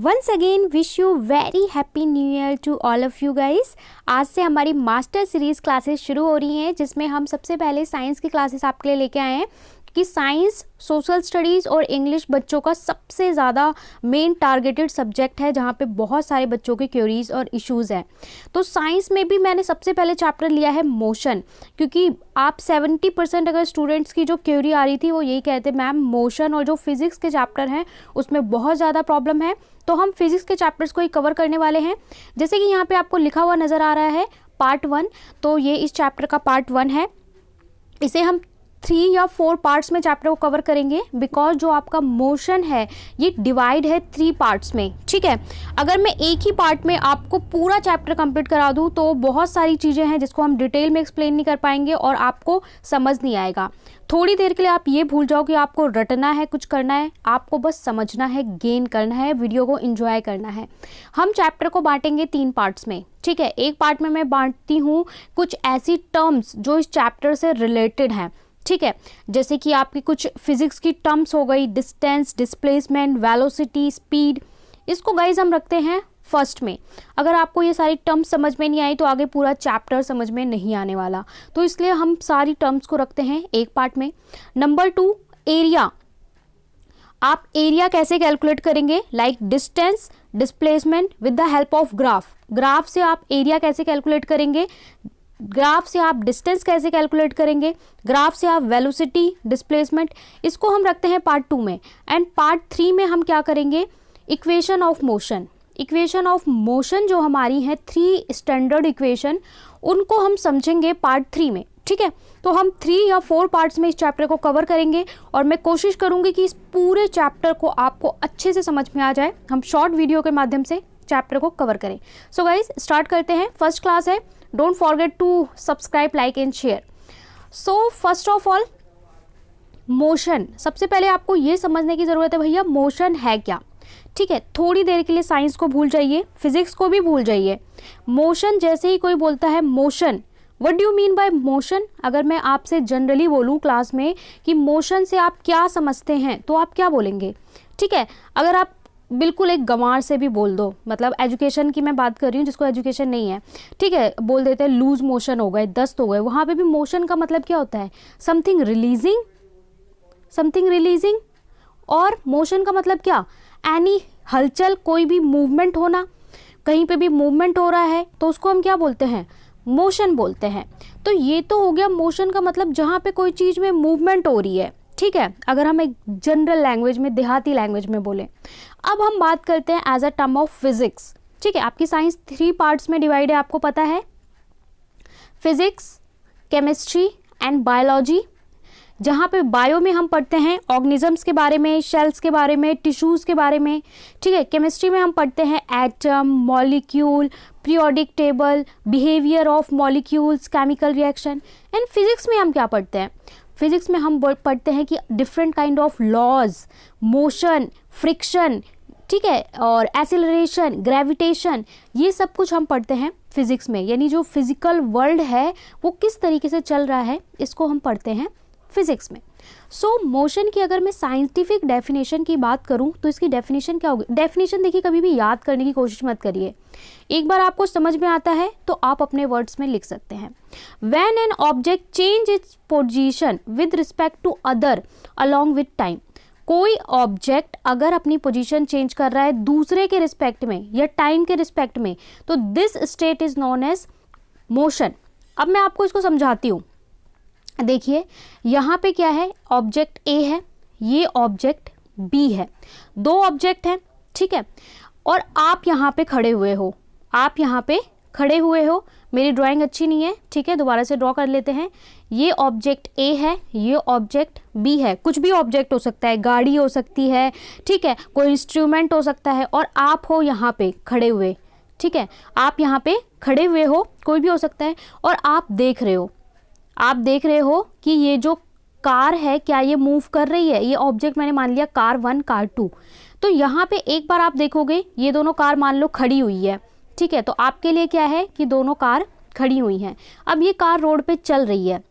Once again wish you very happy new year to all of you guys. आज से हमारी master series classes शुरू हो रही हैं, जिसमें हम सबसे पहले साइंस की क्लासेस आपके लिए लेके आए हैं कि साइंस, सोशल स्टडीज़ और इंग्लिश बच्चों का सबसे ज़्यादा मेन टारगेटेड सब्जेक्ट है, जहाँ पे बहुत सारे बच्चों के क्वेरीज़ और इश्यूज़ हैं। तो साइंस में भी मैंने सबसे पहले चैप्टर लिया है मोशन, क्योंकि आप 70% अगर स्टूडेंट्स की जो क्वेरी आ रही थी वो यही कहते मैम मोशन और जो फिज़िक्स के चैप्टर हैं उसमें बहुत ज़्यादा प्रॉब्लम है। तो हम फिज़िक्स के चैप्टर्स को ही कवर करने वाले हैं। जैसे कि यहाँ पे आपको लिखा हुआ नज़र आ रहा है पार्ट 1, तो ये इस चैप्टर का पार्ट 1 है। इसे हम 3 या 4 पार्ट्स में चैप्टर को कवर करेंगे, बिकॉज जो आपका मोशन है ये डिवाइड है 3 पार्ट्स में। ठीक है, अगर मैं एक ही पार्ट में आपको पूरा चैप्टर कंप्लीट करा दूँ तो बहुत सारी चीज़ें हैं जिसको हम डिटेल में एक्सप्लेन नहीं कर पाएंगे और आपको समझ नहीं आएगा। थोड़ी देर के लिए आप ये भूल जाओ कि आपको रटना है, कुछ करना है, आपको बस समझना है, गेन करना है, वीडियो को एंजॉय करना है। हम चैप्टर को बांटेंगे 3 पार्ट्स में। ठीक है, एक पार्ट में मैं बांटती हूँ कुछ ऐसी टर्म्स जो इस चैप्टर से रिलेटेड हैं। ठीक है, जैसे कि आपकी कुछ फिजिक्स की टर्म्स हो गई, डिस्टेंस, डिस्प्लेसमेंट, वेलोसिटी, स्पीड। इसको गाइज हम रखते हैं फर्स्ट में। अगर आपको ये सारी टर्म्स समझ में नहीं आई तो आगे पूरा चैप्टर समझ में नहीं आने वाला, तो इसलिए हम सारी टर्म्स को रखते हैं एक पार्ट में। Number 2, area. आप एरिया कैसे कैलकुलेट करेंगे? Like distance, displacement with the help of graph. Graph से आप एरिया कैसे कैलकुलेट करेंगे, ग्राफ से आप डिस्टेंस कैसे कैलकुलेट करेंगे, ग्राफ से आप वेलोसिटी, डिस्प्लेसमेंट, इसको हम रखते हैं पार्ट 2 में। एंड पार्ट 3 में हम क्या करेंगे? Equation of motion. Equation of motion जो हमारी है 3 स्टैंडर्ड इक्वेशन, उनको हम समझेंगे पार्ट 3 में। ठीक है, तो हम 3 या 4 पार्ट्स में इस चैप्टर को कवर करेंगे और मैं कोशिश करूंगी कि इस पूरे चैप्टर को आपको अच्छे से समझ में आ जाए। हम शॉर्ट वीडियो के माध्यम से चैप्टर को कवर करें। सो गाइज स्टार्ट करते हैं। फर्स्ट क्लास है, don't forget to subscribe, like and share. So first of all motion, सबसे पहले आपको ये समझने की ज़रूरत है भैया मोशन है क्या। ठीक है, थोड़ी देर के लिए साइंस को भूल जाइए, फिजिक्स को भी भूल जाइए। मोशन, जैसे ही कोई बोलता है motion, what do you mean by motion? अगर मैं आपसे जनरली बोलूं क्लास में कि मोशन से आप क्या समझते हैं तो आप क्या बोलेंगे? ठीक है, अगर आप बिल्कुल एक गंवार से भी बोल दो, मतलब एजुकेशन की मैं बात कर रही हूँ, जिसको एजुकेशन नहीं है, ठीक है, बोल देते हैं लूज मोशन हो गए, दस्त हो गए, वहाँ पे भी मोशन का मतलब क्या होता है? Something releasing, something releasing. और मोशन का मतलब क्या? एनी हलचल, कोई भी मूवमेंट होना, कहीं पे भी मूवमेंट हो रहा है तो उसको हम क्या बोलते हैं? मोशन बोलते हैं। तो ये तो हो गया मोशन का मतलब, जहाँ पे कोई चीज़ में मूवमेंट हो रही है। ठीक है, अगर हम एक जनरल लैंग्वेज में, देहाती लैंग्वेज में बोलें। अब हम बात करते हैं as a term of physics. ठीक है, आपकी साइंस 3 पार्ट्स में डिवाइड है, आपको पता है, फिजिक्स, केमिस्ट्री एंड बायोलॉजी। जहाँ पे बायो में हम पढ़ते हैं ऑर्गेनिजम्स के बारे में, शेल्स के बारे में, टिश्यूज़ के बारे में। ठीक है, केमिस्ट्री में हम पढ़ते हैं atom, molecule, periodic table, behaviour of molecules, chemical reaction. And physics में हम क्या पढ़ते हैं? फिजिक्स में हम पढ़ते हैं कि different kind of laws, motion, friction, ठीक है, और एक्सेलरेशन, ग्रेविटेशन, ये सब कुछ हम पढ़ते हैं फिजिक्स में। यानी जो फिजिकल वर्ल्ड है वो किस तरीके से चल रहा है, इसको हम पढ़ते हैं फिजिक्स में। सो मोशन की अगर मैं साइंटिफिक डेफिनेशन की बात करूं तो इसकी डेफिनेशन क्या होगी? डेफिनेशन देखिए, कभी भी याद करने की कोशिश मत करिए, एक बार आपको समझ में आता है तो आप अपने वर्ड्स में लिख सकते हैं। When an object change its position with respect to other along with time. कोई ऑब्जेक्ट अगर अपनी पोजीशन चेंज कर रहा है दूसरे के रिस्पेक्ट में या टाइम के रिस्पेक्ट में, तो this state is known as motion. अब मैं आपको इसको समझाती हूँ। देखिए यहाँ पे क्या है, ऑब्जेक्ट ए है, ये ऑब्जेक्ट बी है, 2 ऑब्जेक्ट हैं। ठीक है, और आप यहाँ पे खड़े हुए हो, आप यहाँ पे खड़े हुए हो। मेरी ड्राइंग अच्छी नहीं है, ठीक है, दोबारा से ड्रॉ कर लेते हैं। ये ऑब्जेक्ट ए है, ये ऑब्जेक्ट बी है। कुछ भी ऑब्जेक्ट हो सकता है, गाड़ी हो सकती है, ठीक है, कोई इंस्ट्रूमेंट हो सकता है, और आप हो यहाँ पे खड़े हुए। ठीक है, आप यहाँ पे खड़े हुए हो, कोई भी हो सकता है, और आप देख रहे हो, आप देख रहे हो कि ये जो कार है क्या ये मूव कर रही है। ये ऑब्जेक्ट मैंने मान लिया कार 1, कार 2। तो यहाँ पे एक बार आप देखोगे ये दोनों कार मान लो खड़ी हुई है। ठीक है, तो आपके लिए क्या है कि दोनों कार खड़ी हुई हैं। अब ये कार रोड पे चल रही है।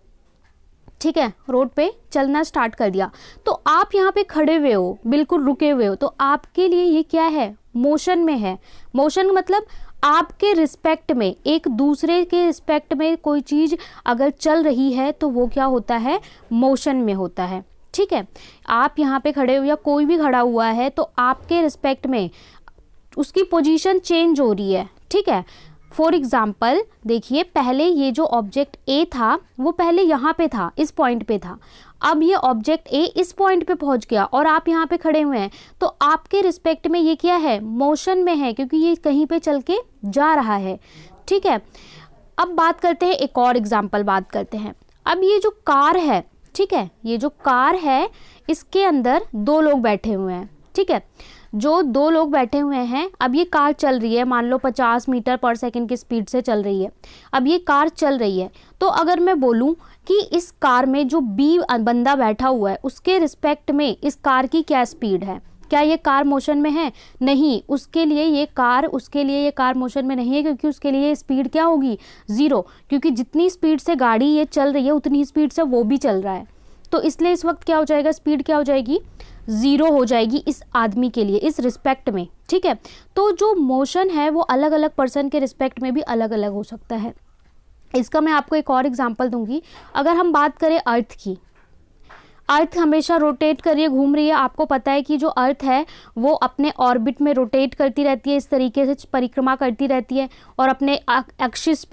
ठीक है, रोड पे चलना स्टार्ट कर दिया, तो आप यहाँ पे खड़े हुए हो, बिल्कुल रुके हुए हो, तो आपके लिए ये क्या है, मोशन में है। मोशन मतलब आपके रिस्पेक्ट में, एक दूसरे के रिस्पेक्ट में कोई चीज़ अगर चल रही है तो वो क्या होता है, मोशन में होता है। ठीक है, आप यहाँ पे खड़े हो या कोई भी खड़ा हुआ है तो आपके रिस्पेक्ट में उसकी पोजीशन चेंज हो रही है। ठीक है, फॉर एग्जाम्पल देखिए, पहले ये जो ऑब्जेक्ट ए था वो पहले यहाँ पे था, इस पॉइंट पे था, अब ये ऑब्जेक्ट ए इस पॉइंट पे पहुँच गया और आप यहाँ पे खड़े हुए हैं, तो आपके रिस्पेक्ट में ये क्या है, मोशन में है, क्योंकि ये कहीं पे चल के जा रहा है। ठीक है, अब बात करते हैं, एक और एग्जाम्पल बात करते हैं। अब ये जो कार है, ठीक है, ये जो कार है इसके अंदर दो लोग बैठे हुए हैं। ठीक है, जो दो लोग बैठे हुए हैं, अब ये कार चल रही है, मान लो 50 मीटर पर सेकंड की स्पीड से चल रही है। अब ये कार चल रही है, तो अगर मैं बोलूं कि इस कार में जो बी बंदा बैठा हुआ है उसके रिस्पेक्ट में इस कार की क्या स्पीड है, क्या ये कार मोशन में है, नहीं, उसके लिए ये कार मोशन में नहीं है, क्योंकि उसके लिए स्पीड क्या होगी, 0, क्योंकि जितनी स्पीड से गाड़ी ये चल रही है उतनी स्पीड से वो भी चल रहा है, तो इसलिए इस वक्त क्या हो जाएगा, स्पीड क्या हो जाएगी, 0 हो जाएगी इस आदमी के लिए, इस रिस्पेक्ट में। ठीक है, तो जो मोशन है वो अलग अलग पर्सन के रिस्पेक्ट में भी अलग अलग हो सकता है। इसका मैं आपको एक और एग्जांपल दूंगी। अगर हम बात करें अर्थ की, अर्थ हमेशा रोटेट कर रही है, घूम रही है। आपको पता है कि जो अर्थ है वो अपने ऑर्बिट में रोटेट करती रहती है, इस तरीके से परिक्रमा करती रहती है और अपने एक्सिस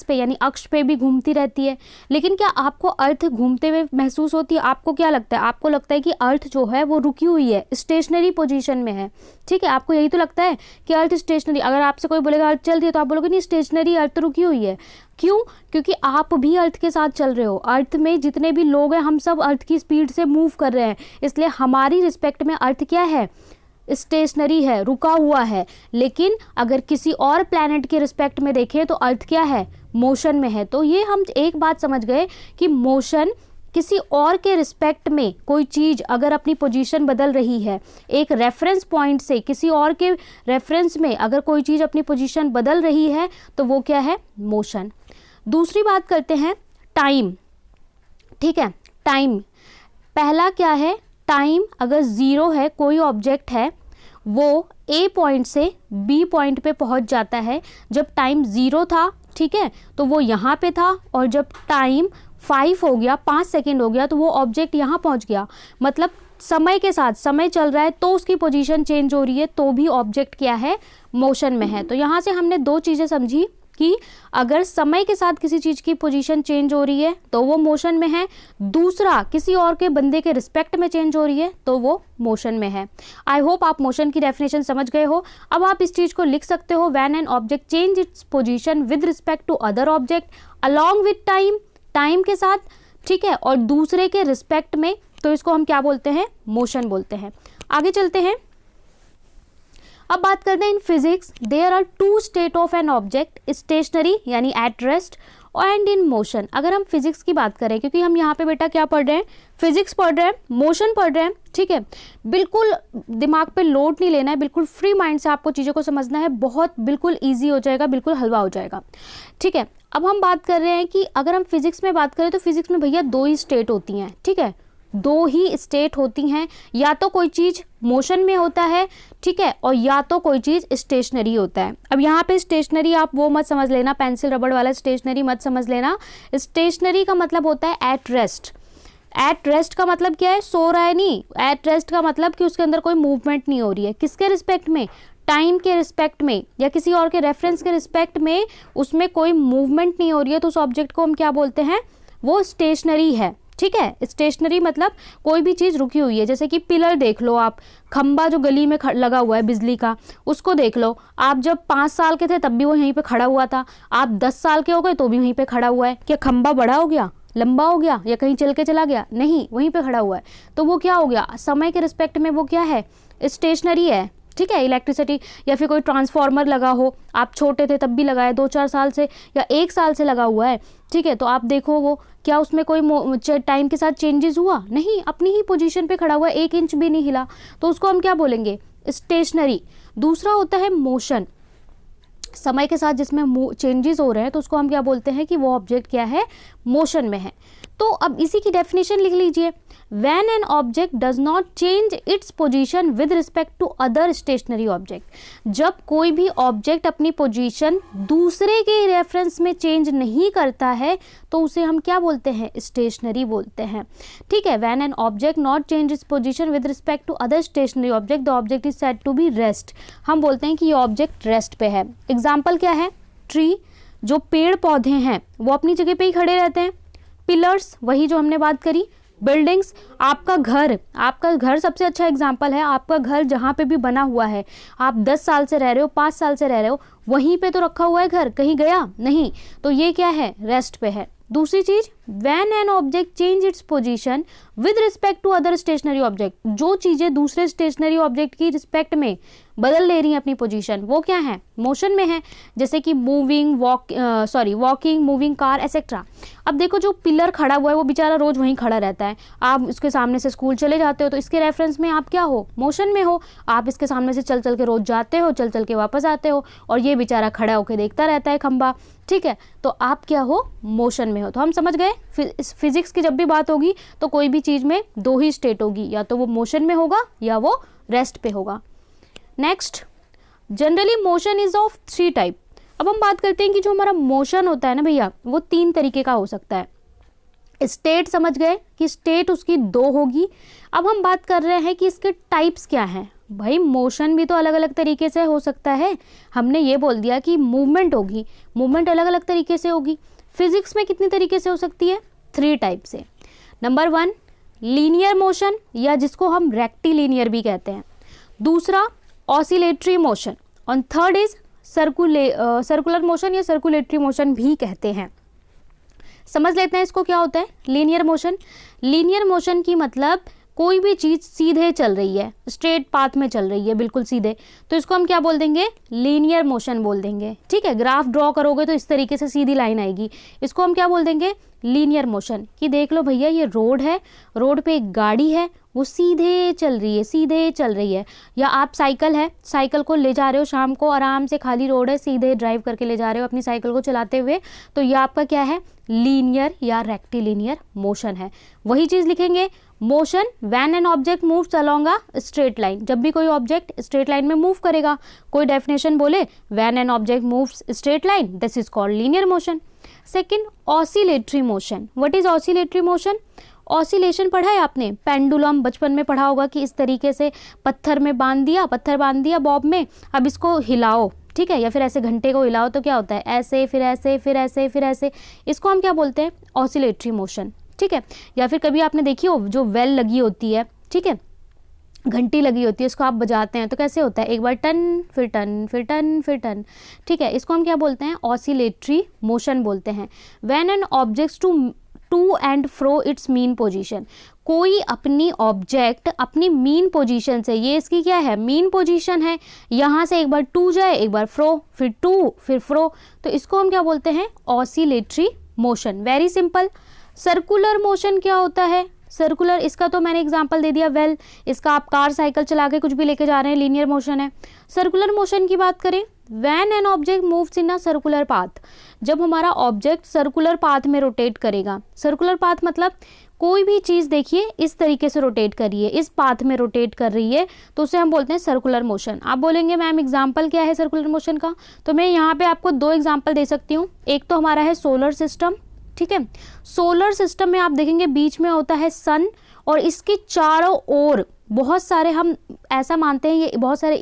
पे यानी अक्ष पे भी घूमती रहती है। लेकिन क्या आपको अर्थ घूमते हुए महसूस होती है? आपको क्या लगता है? आपको लगता है कि अर्थ जो है वो रुकी हुई है, स्टेशनरी पोजीशन में है। ठीक है, आपको यही तो लगता है कि अर्थ स्टेशनरी। अगर आपसे कोई बोलेगा अर्थ चल रही है तो आप बोलोगे नहीं, स्टेशनरी, अर्थ रुकी हुई है। क्यों? क्योंकि आप भी अर्थ के साथ चल रहे हो। अर्थ में जितने भी लोग हैं हम सब अर्थ की स्पीड से मूव कर रहे हैं, इसलिए हमारी रिस्पेक्ट में अर्थ क्या है, स्टेशनरी है, रुका हुआ है। लेकिन अगर किसी और प्लैनेट के रिस्पेक्ट में देखें तो अर्थ क्या है, मोशन में है। तो ये हम एक बात समझ गए कि मोशन, किसी और के रिस्पेक्ट में कोई चीज़ अगर अपनी पोजीशन बदल रही है, एक रेफरेंस पॉइंट से किसी और के रेफरेंस में अगर कोई चीज़ अपनी पोजीशन बदल रही है तो वो क्या है, मोशन। दूसरी बात करते हैं, टाइम। ठीक है, टाइम पहला क्या है, टाइम अगर 0 है, कोई ऑब्जेक्ट है वो ए पॉइंट से बी पॉइंट पे पहुंच जाता है। जब टाइम 0 था, ठीक है, तो वो यहाँ पे था, और जब टाइम 5 हो गया, 5 सेकेंड हो गया, तो वो ऑब्जेक्ट यहाँ पहुँच गया। मतलब समय के साथ, समय चल रहा है तो उसकी पोजीशन चेंज हो रही है, तो भी ऑब्जेक्ट क्या है, मोशन में है। तो यहाँ से हमने दो चीज़ें समझी कि अगर समय के साथ किसी चीज़ की पोजीशन चेंज हो रही है तो वो मोशन में है, दूसरा किसी और के बंदे के रिस्पेक्ट में चेंज हो रही है तो वो मोशन में है। आई होप आप मोशन की डेफिनेशन समझ गए हो। अब आप इस चीज़ को लिख सकते हो, when an object change its position with respect to other object along with time, time के साथ, ठीक है, और दूसरे के रिस्पेक्ट में, तो इसको हम क्या बोलते हैं, मोशन बोलते हैं। आगे चलते हैं, अब बात करते हैं in physics there are 2 state of an object, stationary यानी at rest and in motion. अगर हम फिजिक्स की बात करें, क्योंकि हम यहाँ पे बेटा क्या पढ़ रहे हैं, फिजिक्स पढ़ रहे हैं, मोशन पढ़ रहे हैं। ठीक है, बिल्कुल दिमाग पे लोड नहीं लेना है, बिल्कुल फ्री माइंड से आपको चीज़ों को समझना है, बहुत बिल्कुल ईजी हो जाएगा, बिल्कुल हलवा हो जाएगा। ठीक है, अब हम बात कर रहे हैं कि अगर हम फिजिक्स में बात करें तो फिजिक्स में भैया 2 ही स्टेट होती हैं। ठीक है, 2 ही स्टेट होती हैं, या तो कोई चीज़ मोशन में होता है, ठीक है, और या तो कोई चीज़ स्टेशनरी होता है। अब यहाँ पे स्टेशनरी आप वो मत समझ लेना, पेंसिल रबड़ वाला स्टेशनरी मत समझ लेना। स्टेशनरी का मतलब होता है एट रेस्ट। एट रेस्ट का मतलब क्या है, सो रहा है नहीं। एट रेस्ट का मतलब कि उसके अंदर कोई मूवमेंट नहीं हो रही है, किसके रिस्पेक्ट में, टाइम के रिस्पेक्ट में, या किसी और के रेफरेंस के रिस्पेक्ट में उसमें कोई मूवमेंट नहीं हो रही है, तो उस ऑब्जेक्ट को हम क्या बोलते हैं, वो स्टेशनरी है। ठीक है, स्टेशनरी मतलब कोई भी चीज़ रुकी हुई है। जैसे कि पिलर देख लो आप, खंबा जो गली में लगा हुआ है बिजली का, उसको देख लो। आप जब 5 साल के थे तब भी वो यहीं पे खड़ा हुआ था, आप 10 साल के हो गए तो भी वहीं पे खड़ा हुआ है। क्या खंबा बड़ा हो गया, लंबा हो गया, या कहीं चल के चला गया? नहीं, वहीं पे खड़ा हुआ है। तो वो क्या हो गया, समय के रिस्पेक्ट में वो क्या है, स्टेशनरी है। ठीक है, इलेक्ट्रिसिटी या फिर कोई ट्रांसफार्मर लगा हो, आप छोटे थे तब भी लगाए, 2-4 साल से या 1 साल से लगा हुआ है, ठीक है, तो आप देखो वो क्या उसमें कोई टाइम के साथ चेंजेस हुआ? नहीं, अपनी ही पोजीशन पे खड़ा हुआ है, 1 इंच भी नहीं हिला, तो उसको हम क्या बोलेंगे, स्टेशनरी। दूसरा होता है मोशन, समय के साथ जिसमें चेंजेस हो रहे हैं तो उसको हम क्या बोलते हैं कि वो ऑब्जेक्ट क्या है, मोशन में है। तो अब इसी की डेफिनेशन लिख लीजिए, when an object does not change its position with respect to other stationary object, जब कोई भी ऑब्जेक्ट अपनी पोजीशन दूसरे के रेफरेंस में चेंज नहीं करता है तो उसे हम क्या बोलते हैं, स्टेशनरी बोलते हैं। ठीक है, when an object not change its position with respect to other stationary object the object is said to be rest, हम बोलते हैं कि ये ऑब्जेक्ट रेस्ट पे है। एग्जाम्पल क्या है, ट्री, जो पेड़ पौधे हैं वो अपनी जगह पे ही खड़े रहते हैं। पिलर्स, वही जो हमने बात करी। बिल्डिंग्स, आपका घर सबसे अच्छा एग्जाम्पल है। आपका घर जहाँ पे भी बना हुआ है, आप 10 साल से रह रहे हो, 5 साल से रह रहे हो, वहीं पे तो रखा हुआ है घर, कहीं गया नहीं, तो ये क्या है, रेस्ट पे है। दूसरी चीज, when an object change its position with respect to other stationary object, जो चीजें दूसरे स्टेशनरी ऑब्जेक्ट की रिस्पेक्ट में बदल ले रही हैं अपनी पोजीशन, वो क्या है, मोशन में है। जैसे कि वॉकिंग, मूविंग कार एक्सेट्रा। अब देखो जो पिलर खड़ा हुआ है वो बेचारा रोज वहीं खड़ा रहता है, आप उसके सामने से स्कूल चले जाते हो तो इसके रेफरेंस में आप क्या हो, मोशन में हो। आप इसके सामने से चल चल के रोज जाते हो, चल चल के वापस आते हो, और ये बेचारा खड़ा होकर देखता रहता है खंबा। ठीक है, तो आप क्या हो, मोशन में हो। तो हम समझ गए, फिजिक्स की जब भी बात होगी तो कोई भी चीज में 2 ही स्टेट होगी, या तो वो मोशन में होगा या वो रेस्ट पे होगा। Next, generally motion is of 3 type. अब हम बात करते हैं कि जो हमारा मोशन होता है ना भैया, वो 3 तरीके का हो सकता है। स्टेट समझ गए कि स्टेट उसकी 2 होगी। अब हम बात कर रहे हैं कि इसके टाइप्स क्या हैं। भाई मोशन भी तो अलग अलग तरीके से हो सकता है। हमने ये बोल दिया कि मूवमेंट होगी, मूवमेंट अलग अलग तरीके से होगी। फिजिक्स में कितनी तरीके से हो सकती है, 3 टाइप से। नंबर 1 लीनियर मोशन, या जिसको हम रेक्टिलिनियर भी कहते हैं। दूसरा ऑसिलेटरी मोशन, और थर्ड इज सर्कुलर मोशन या सर्कुलेटरी मोशन भी कहते हैं। समझ लेते हैं इसको क्या होता है। लीनियर मोशन की मतलब कोई भी चीज सीधे चल रही है, स्ट्रेट पाथ में चल रही है, बिल्कुल सीधे, तो इसको हम क्या बोल देंगे, लीनियर मोशन बोल देंगे। ठीक है, ग्राफ ड्रॉ करोगे तो इस तरीके से सीधी लाइन आएगी, इसको हम क्या बोल देंगे, लीनियर मोशन। कि देख लो भैया ये रोड है, रोड पे एक गाड़ी है, वो सीधे चल रही है। या आप साइकिल को ले जा रहे हो शाम को, आराम से खाली रोड है, सीधे ड्राइव करके ले जा रहे हो अपनी साइकिल को चलाते हुए, तो ये आपका क्या है, लीनियर या रेक्टिलिनियर मोशन है। वही चीज़ लिखेंगे, motion when an object moves along a straight line, जब भी कोई ऑब्जेक्ट स्ट्रेट लाइन में मूव करेगा। कोई डेफिनेशन बोले, when an object moves straight line, this is called linear motion. Second oscillatory motion. What is oscillatory motion? Oscillation पढ़ा है आपने, पेंडुलम बचपन में पढ़ा होगा कि इस तरीके से पत्थर बांध दिया बॉब में, अब इसको हिलाओ, ठीक है, या फिर ऐसे घंटे को हिलाओ तो क्या होता है, ऐसे फिर ऐसे फिर ऐसे फिर ऐसे, इसको हम क्या बोलते हैं, ऑसिलेटरी मोशन। ठीक है, या फिर कभी आपने देखी हो जो वेल लगी होती है, ठीक है, घंटी लगी होती है, इसको आप बजाते हैं तो कैसे होता है, एक बार टन फिर टन फिर टन फिर टन। ठीक है, इसको हम क्या बोलते हैं, ऑसिलेटरी मोशन बोलते हैं। When an objects to and fro its mean position, कोई अपनी ऑब्जेक्ट अपनी मीन पोजीशन से, ये इसकी क्या है, मीन पोजीशन है, यहाँ से एक बार टू जाए, एक बार फ्रो, फिर टू फिर फ्रो, तो इसको हम क्या बोलते हैं, oscillatory motion. Very simple. Circular motion क्या होता है, सर्कुलर, इसका तो मैंने एग्जांपल दे दिया, वेल, इसका आप कार साइकिल चला के कुछ भी लेके जा रहे हैं, लीनियर मोशन है। सर्कुलर मोशन की बात करें, when an object moves in a circular path, जब हमारा ऑब्जेक्ट सर्कुलर पाथ में रोटेट करेगा। सर्कुलर पाथ मतलब कोई भी चीज़ देखिए इस तरीके से रोटेट कर रही है, इस पाथ में रोटेट कर रही है, तो उसे हम बोलते हैं सर्कुलर मोशन। आप बोलेंगे मैम एग्जाम्पल क्या है सर्कुलर मोशन का, तो मैं यहाँ पे आपको 2 एग्जाम्पल दे सकती हूँ। एक तो हमारा है सोलर सिस्टम, ठीक है, सोलर सिस्टम में आप देखेंगे बीच में होता है सन, और इसके चारों ओर बहुत सारे, हम ऐसा मानते हैं ये बहुत सारे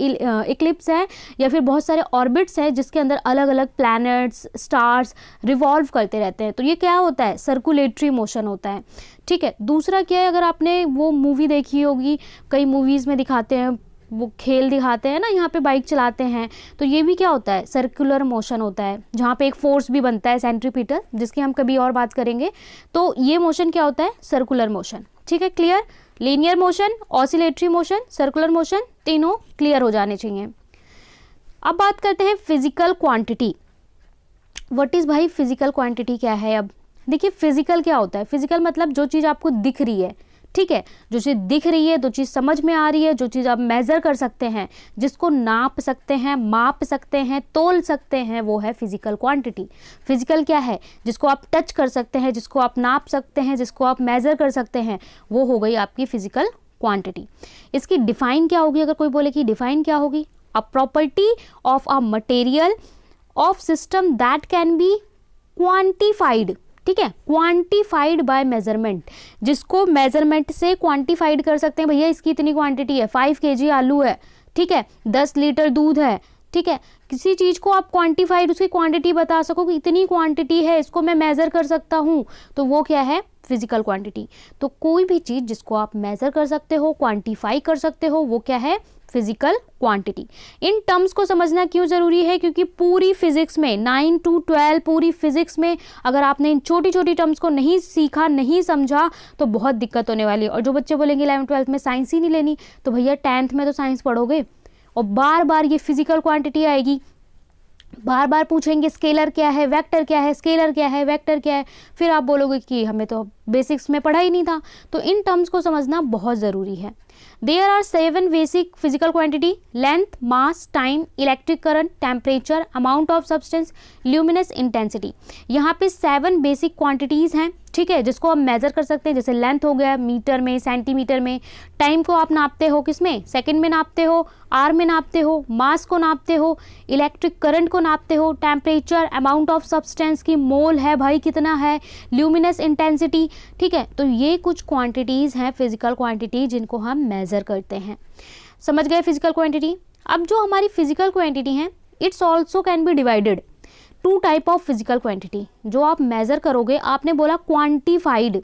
इक्लिप्स हैं या फिर बहुत सारे ऑर्बिट्स हैं जिसके अंदर अलग अलग प्लैनेट्स, स्टार्स रिवॉल्व करते रहते हैं, तो ये क्या होता है, सर्कुलेटरी मोशन होता है। ठीक है, दूसरा क्या है, अगर आपने वो मूवी देखी होगी, कई मूवीज़ में दिखाते हैं, वो खेल दिखाते हैं ना, यहाँ पे बाइक चलाते हैं, तो ये भी क्या होता है, सर्कुलर मोशन होता है, जहाँ पे एक फोर्स भी बनता है सेंट्रीपिटल, जिसकी हम कभी और बात करेंगे। तो ये मोशन क्या होता है, सर्कुलर मोशन। ठीक है, clear. Linear motion, oscillatory motion, circular motion, तीनों क्लियर हो जाने चाहिए। अब बात करते हैं फिजिकल क्वांटिटी। व्हाट इज भाई फिजिकल क्वांटिटी क्या है? अब देखिए फिजिकल क्या होता है, फिजिकल मतलब जो चीज़ आपको दिख रही है, ठीक है, जो चीज़ दिख रही है, जो चीज़ समझ में आ रही है, जो चीज़ आप मेज़र कर सकते हैं, जिसको नाप सकते हैं, माप सकते हैं, तोल सकते हैं, वो है फिजिकल क्वांटिटी। फिजिकल क्या है? जिसको आप टच कर सकते हैं, जिसको आप नाप सकते हैं, जिसको आप मेज़र कर सकते हैं, वो हो गई आपकी फिजिकल क्वांटिटी। इसकी डिफाइन क्या होगी? अगर कोई बोले कि डिफाइन क्या होगी? A property of a material of system that can be quantified. ठीक है, क्वांटिफाइड बाय मेजरमेंट, जिसको मेजरमेंट से क्वांटिफाइड कर सकते हैं। भैया इसकी इतनी क्वांटिटी है, 5 kg आलू है, ठीक है, 10 लीटर दूध है, ठीक है, किसी चीज़ को आप क्वांटिफाइड, उसकी क्वांटिटी बता सको कि इतनी क्वांटिटी है, इसको मैं मेज़र कर सकता हूँ, तो वो क्या है? Physical quantity. तो कोई भी चीज़ जिसको आप मेज़र कर सकते हो, क्वांटिफाई कर सकते हो, वो क्या है? Physical quantity. इन टर्म्स को समझना क्यों ज़रूरी है? क्योंकि पूरी फिजिक्स में 9 to 12 पूरी फिजिक्स में अगर आपने इन छोटी छोटी टर्म्स को नहीं सीखा, नहीं समझा, तो बहुत दिक्कत होने वाली है। और जो बच्चे बोलेंगे 11th 12th में साइंस ही नहीं लेनी, तो भैया 10th में तो साइंस पढ़ोगे और बार बार ये फिजिकल क्वांटिटी आएगी, बार बार पूछेंगे स्केलर क्या है, वेक्टर क्या है, स्केलर क्या है, वेक्टर क्या है, फिर आप बोलोगे कि हमें तो बेसिक्स में पढ़ा ही नहीं था। तो इन टर्म्स को समझना बहुत ज़रूरी है। There are 7 basic physical quantity: length, mass, time, electric current, temperature, amount of substance, luminous intensity। यहाँ पे 7 बेसिक क्वांटिटीज़ हैं, ठीक है, जिसको आप मेज़र कर सकते हैं। जैसे लेंथ हो गया मीटर में, सेंटीमीटर में, टाइम को आप नापते हो किस में? सेकंड में नापते हो, आर में नापते हो, मास को नापते हो, इलेक्ट्रिक करंट को नापते हो, टेम्परेचर, अमाउंट ऑफ सब्सटेंस की मोल है भाई कितना है, ल्यूमिनस इंटेंसिटी, ठीक है। तो ये कुछ क्वांटिटीज़ हैं फिजिकल क्वांटिटी जिनको हम मेज़र करते हैं। समझ गए फिजिकल क्वांटिटी? अब जो हमारी फिजिकल क्वांटिटी हैं, its also can be divided two type of physical quantity. जो आप मेज़र करोगे, आपने बोला क्वांटिफाइड,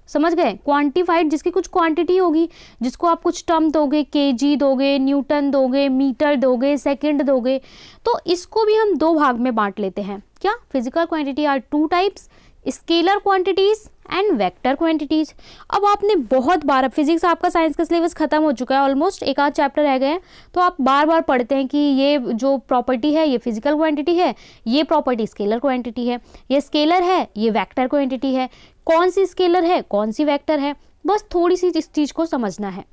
समझ गए? क्वांटिफाइड जिसकी कुछ क्वांटिटी होगी, जिसको आप कुछ टर्म दोगे, केजी दोगे, न्यूटन दोगे, मीटर दोगे, सेकंड दोगे, तो इसको भी हम 2 भाग में बांट लेते हैं। क्या? Physical quantity are 2 types, scalar quantities and vector quantities. अब आपने बहुत बार, फिजिक्स आपका साइंस का सिलेबस खत्म हो चुका है, ऑलमोस्ट एक आध चैप्टर रह गए हैं, तो आप बार बार पढ़ते हैं कि ये जो प्रॉपर्टी है ये फिजिकल क्वांटिटी है, ये प्रॉपर्टी स्केलर क्वांटिटी है, ये स्केलर है, ये वेक्टर क्वांटिटी है। कौन सी स्केलर है, कौन सी वेक्टर है, बस थोड़ी सी इस चीज़ को समझना है।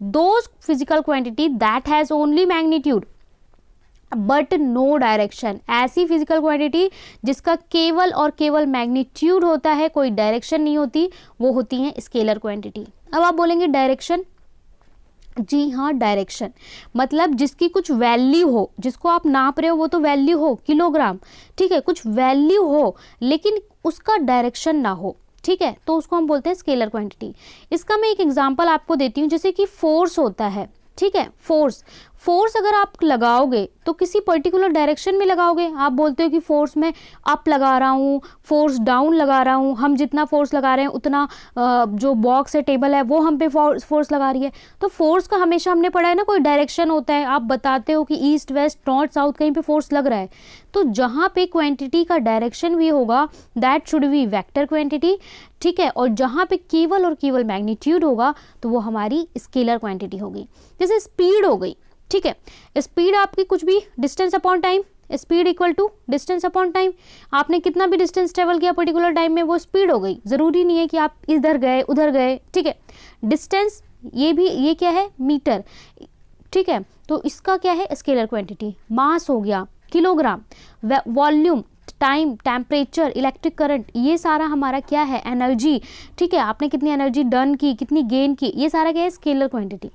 Those physical quantity that has only magnitude but no direction, ऐसी फिजिकल क्वांटिटी जिसका केवल और केवल मैग्नीट्यूड होता है, कोई डायरेक्शन नहीं होती, वो होती है स्केलर क्वांटिटी। अब आप बोलेंगे डायरेक्शन, जी हाँ, डायरेक्शन मतलब जिसकी कुछ वैल्यू हो, जिसको आप नाप रहे हो वो तो वैल्यू हो, किलोग्राम, ठीक है, कुछ वैल्यू हो लेकिन उसका डायरेक्शन ना हो, ठीक है, तो उसको हम बोलते हैं स्केलर क्वांटिटी। इसका मैं एक एग्जांपल आपको देती हूँ, जैसे कि फोर्स होता है, ठीक है, फोर्स अगर आप लगाओगे तो किसी पर्टिकुलर डायरेक्शन में लगाओगे। आप बोलते हो कि फोर्स में अप लगा रहा हूँ, फोर्स डाउन लगा रहा हूँ, हम जितना फोर्स लगा रहे हैं उतना जो बॉक्स है, टेबल है, वो हम पे फोर्स लगा रही है। तो फोर्स का हमेशा हमने पढ़ा है ना, कोई डायरेक्शन होता है, आप बताते हो कि ईस्ट वेस्ट नॉर्थ साउथ कहीं पे फोर्स लग रहा है, तो जहाँ पे क्वांटिटी का डायरेक्शन भी होगा that should be vector quantity, ठीक है, और जहाँ पे केवल और केवल मैग्नीट्यूड होगा तो वो हमारी स्केलर क्वांटिटी होगी। जैसे स्पीड हो गई, ठीक है, स्पीड आपकी कुछ भी distance upon time, speed equal to distance upon time, आपने कितना भी डिस्टेंस ट्रेवल किया पर्टिकुलर टाइम में, वो स्पीड हो गई। ज़रूरी नहीं है कि आप इधर गए उधर गए, ठीक है। डिस्टेंस, ये क्या है, मीटर, ठीक है, तो इसका क्या है, स्केलर क्वांटिटी। मास हो गया kilogram, volume, time, temperature, electric current, ये सारा हमारा क्या है, एनर्जी, ठीक है, आपने कितनी एनर्जी डन की, कितनी गेन की, ये सारा क्या है, scalar quantity.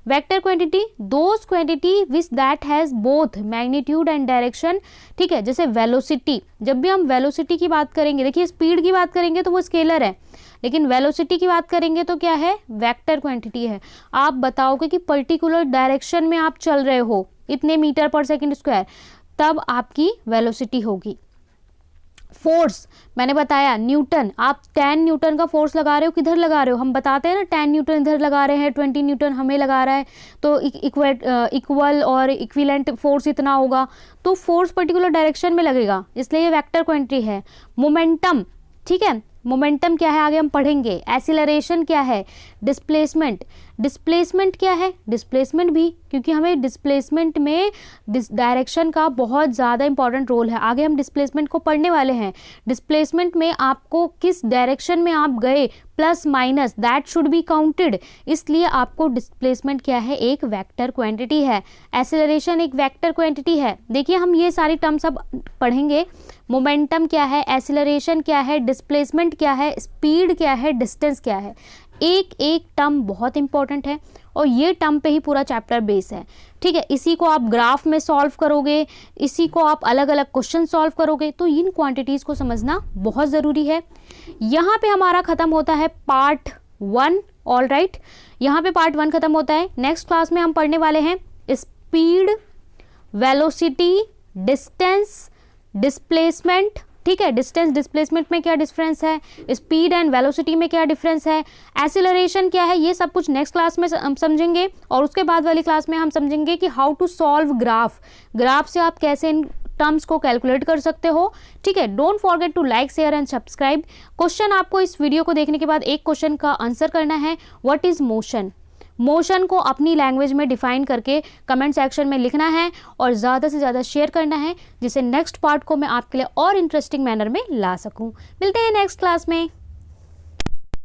Vector quantity, those quantity which that has both magnitude and direction, ठीक है। जैसे वेलोसिटी, जब भी हम वेलोसिटी की बात करेंगे, देखिए स्पीड की बात करेंगे तो वो स्केलर है, लेकिन वेलोसिटी की बात करेंगे तो क्या है, वेक्टर क्वांटिटी है। आप बताओगे कि पर्टिकुलर डायरेक्शन में आप चल रहे हो इतने मीटर पर सेकेंड स्क्वायर, तब आपकी वेलोसिटी होगी। फोर्स मैंने बताया, न्यूटन, आप 10 न्यूटन का फोर्स लगा रहे हो, किधर लगा रहे हो, हम बताते हैं ना 10 न्यूटन इधर लगा रहे हैं, 20 न्यूटन हमें लगा रहा है, तो इक्वल और इक्विवेलेंट फोर्स इतना होगा, तो फोर्स पर्टिकुलर डायरेक्शन में लगेगा, इसलिए ये वेक्टर क्वांटिटी है। मोमेंटम, ठीक है, मोमेंटम क्या है आगे हम पढ़ेंगे। एक्सीलरेशन क्या है, डिस्प्लेसमेंट, डिस्प्लेसमेंट क्या है, डिस्प्लेसमेंट भी, क्योंकि हमें डिस्प्लेसमेंट में डायरेक्शन का बहुत ज़्यादा इंपॉर्टेंट रोल है। आगे हम डिस्प्लेसमेंट को पढ़ने वाले हैं। डिस्प्लेसमेंट में आपको किस डायरेक्शन में आप गए, plus minus, that should be counted, इसलिए आपको डिस्प्लेसमेंट क्या है, एक वेक्टर क्वांटिटी है। एक्सेलरेशन एक वेक्टर क्वांटिटी है। देखिए हम ये सारी टर्म्स अब पढ़ेंगे। मोमेंटम क्या है, एक्सेलरेशन क्या है, डिस्प्लेसमेंट क्या है, स्पीड क्या है, डिस्टेंस क्या है। एक एक टर्म बहुत इंपॉर्टेंट है और ये टर्म पे ही पूरा चैप्टर बेस है। ठीक है, इसी को आप ग्राफ में सॉल्व करोगे, इसी को आप अलग अलग क्वेश्चन सॉल्व करोगे, तो इन क्वांटिटीज़ को समझना बहुत ज़रूरी है। यहाँ पे हमारा ख़त्म होता है पार्ट 1। ऑल राइट, यहाँ पे पार्ट 1 ख़त्म होता है। नेक्स्ट क्लास में हम पढ़ने वाले हैं स्पीड, वेलोसिटी, डिस्टेंस, डिस्प्लेसमेंट। ठीक है, डिस्टेंस डिस्प्लेसमेंट में क्या डिफरेंस है, स्पीड एंड वेलोसिटी में क्या डिफरेंस है, एक्सीलरेशन क्या है, ये सब कुछ नेक्स्ट क्लास में हम समझेंगे। और उसके बाद वाली क्लास में हम समझेंगे कि how to solve graph, graph से आप कैसे इन टर्म्स को कैलकुलेट कर सकते हो। ठीक है, don't forget to like, share and subscribe. Question आपको इस वीडियो को देखने के बाद एक क्वेश्चन का आंसर करना है, व्हाट इज मोशन। मोशन को अपनी लैंग्वेज में डिफाइन करके कमेंट सेक्शन में लिखना है और ज़्यादा से ज़्यादा शेयर करना है, जिससे नेक्स्ट पार्ट को मैं आपके लिए और इंटरेस्टिंग मैनर में ला सकूं। मिलते हैं नेक्स्ट क्लास में।